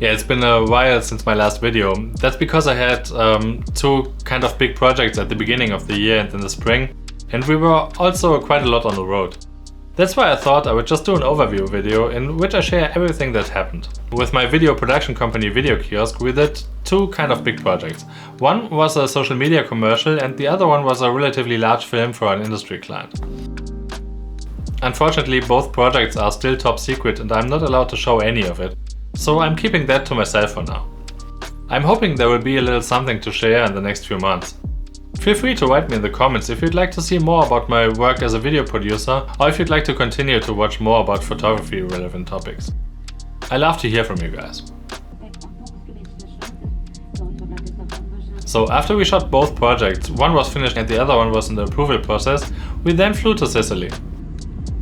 Yeah, it's been a while since my last video. That's because I had two kind of big projects at the beginning of the year and in the spring, and we were also quite a lot on the road. That's why I thought I would just do an overview video in which I share everything that happened. With my video production company Video Kiosk, we did two kind of big projects. One was a social media commercial and the other one was a relatively large film for an industry client. Unfortunately, both projects are still top secret and I'm not allowed to show any of it, so I'm keeping that to myself for now. I'm hoping there will be a little something to share in the next few months. Feel free to write me in the comments if you'd like to see more about my work as a video producer, or if you'd like to continue to watch more about photography relevant topics. I love to hear from you guys. So after we shot both projects, one was finished and the other one was in the approval process, we then flew to Sicily.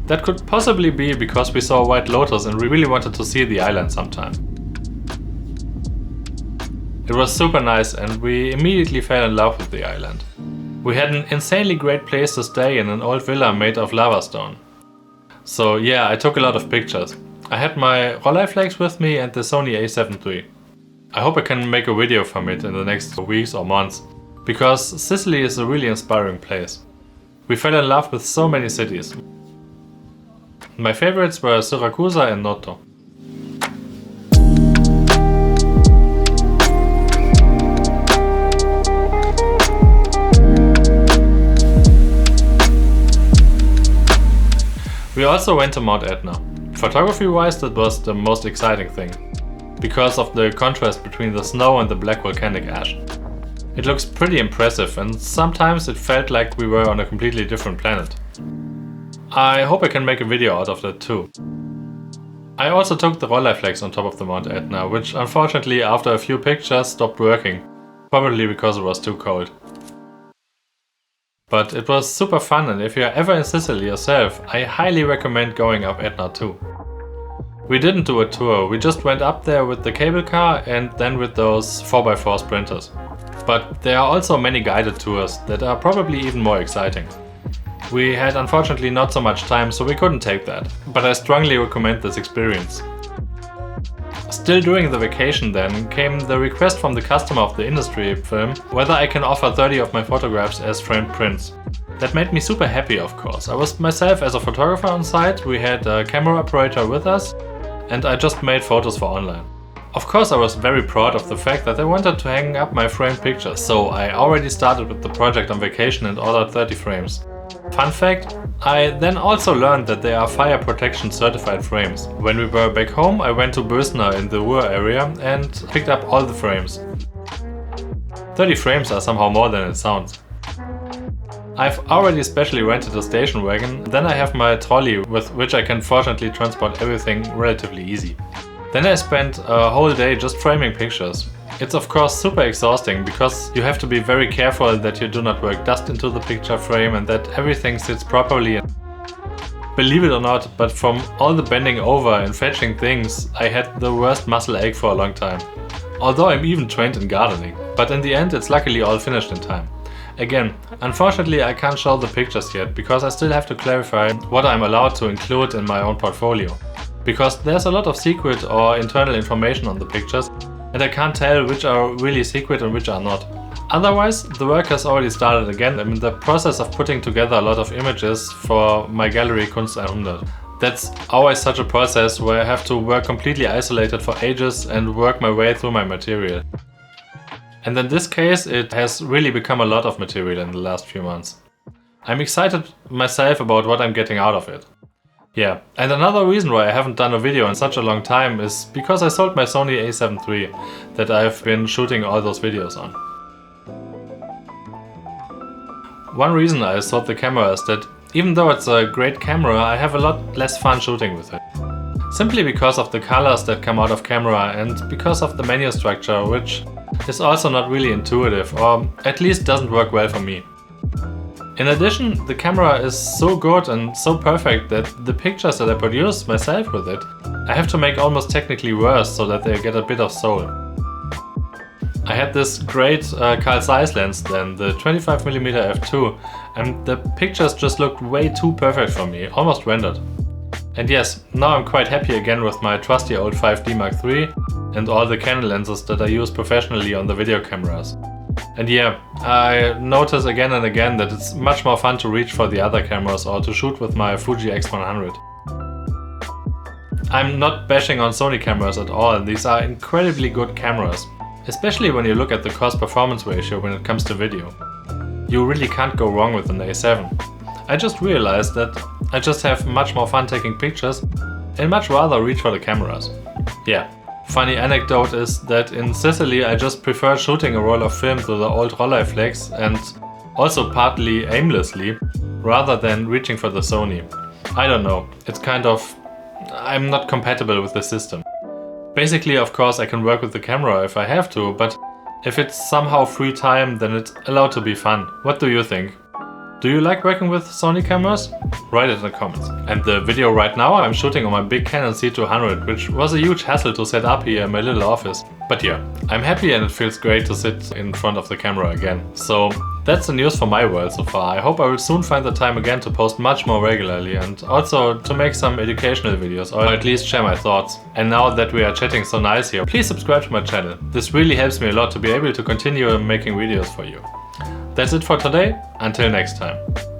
That could possibly be because we saw White Lotus and we really wanted to see the island sometime. It was super nice and we immediately fell in love with the island. We had an insanely great place to stay in an old villa made of lava stone. So yeah, I took a lot of pictures. I had my Rolleiflex with me and the Sony a7 III. I hope I can make a video from it in the next weeks or months, because Sicily is a really inspiring place. We fell in love with so many cities. My favorites were Syracuse and Noto. We also went to Mount Etna. Photography-wise, that was the most exciting thing, because of the contrast between the snow and the black volcanic ash. It looks pretty impressive and sometimes it felt like we were on a completely different planet. I hope I can make a video out of that too. I also took the Rolleiflex on top of the Mount Etna, which unfortunately after a few pictures stopped working, probably because it was too cold. But it was super fun, and if you're ever in Sicily yourself, I highly recommend going up Etna too. We didn't do a tour, we just went up there with the cable car and then with those 4x4 sprinters. But there are also many guided tours that are probably even more exciting. We had unfortunately not so much time, so we couldn't take that, but I strongly recommend this experience. Still during the vacation then came the request from the customer of the industry film whether I can offer 30 of my photographs as framed prints. That made me super happy, of course. I was myself as a photographer on site, we had a camera operator with us, and I just made photos for online. Of course I was very proud of the fact that I wanted to hang up my framed pictures, so I already started with the project on vacation and ordered 30 frames. Fun fact, I then also learned that they are fire protection certified frames. When we were back home, I went to Bösner in the Ruhr area and picked up all the frames. 30 frames are somehow more than it sounds. I've already specially rented a station wagon, then I have my trolley with which I can fortunately transport everything relatively easy. Then I spent a whole day just framing pictures. It's of course super exhausting because you have to be very careful that you do not work dust into the picture frame and that everything sits properly. Believe it or not, but from all the bending over and fetching things, I had the worst muscle ache for a long time. Although I'm even trained in gardening, but in the end it's luckily all finished in time. Again, unfortunately I can't show the pictures yet because I still have to clarify what I'm allowed to include in my own portfolio. Because there's a lot of secret or internal information on the pictures, and I can't tell which are really secret and which are not. Otherwise, the work has already started again. I'm in the process of putting together a lot of images for my gallery Kunst 100. That's always such a process where I have to work completely isolated for ages and work my way through my material. And in this case, it has really become a lot of material in the last few months. I'm excited myself about what I'm getting out of it. Yeah, and another reason why I haven't done a video in such a long time is because I sold my Sony a7 III that I've been shooting all those videos on. One reason I sold the camera is that even though it's a great camera, I have a lot less fun shooting with it. Simply because of the colors that come out of camera and because of the menu structure, which is also not really intuitive, or at least doesn't work well for me. In addition, the camera is so good and so perfect that the pictures that I produce myself with it, I have to make almost technically worse so that they get a bit of soul. I had this great Carl Zeiss lens then, the 25mm f2, and the pictures just looked way too perfect for me, almost rendered. And yes, now I'm quite happy again with my trusty old 5D Mark III and all the Canon lenses that I use professionally on the video cameras. And yeah, I notice again and again that it's much more fun to reach for the other cameras or to shoot with my Fuji X100. I'm not bashing on Sony cameras at all, these are incredibly good cameras, especially when you look at the cost-performance ratio when it comes to video. You really can't go wrong with an A7. I just realized that I just have much more fun taking pictures and much rather reach for the cameras. Yeah, funny anecdote is that in Sicily I just prefer shooting a roll of film to the old Rolleiflex and also partly aimlessly, rather than reaching for the Sony. I don't know, it's kind of... I'm not compatible with the system. Basically, of course, I can work with the camera if I have to, but if it's somehow free time, then it's allowed to be fun. What do you think? Do you like working with Sony cameras? Write it in the comments. And the video right now I'm shooting on my big Canon C200, which was a huge hassle to set up here in my little office. But yeah, I'm happy and it feels great to sit in front of the camera again. So that's the news for my world so far. I hope I will soon find the time again to post much more regularly and also to make some educational videos or at least share my thoughts. And now that we are chatting so nice here, please subscribe to my channel. This really helps me a lot to be able to continue making videos for you. That's it for today, until next time.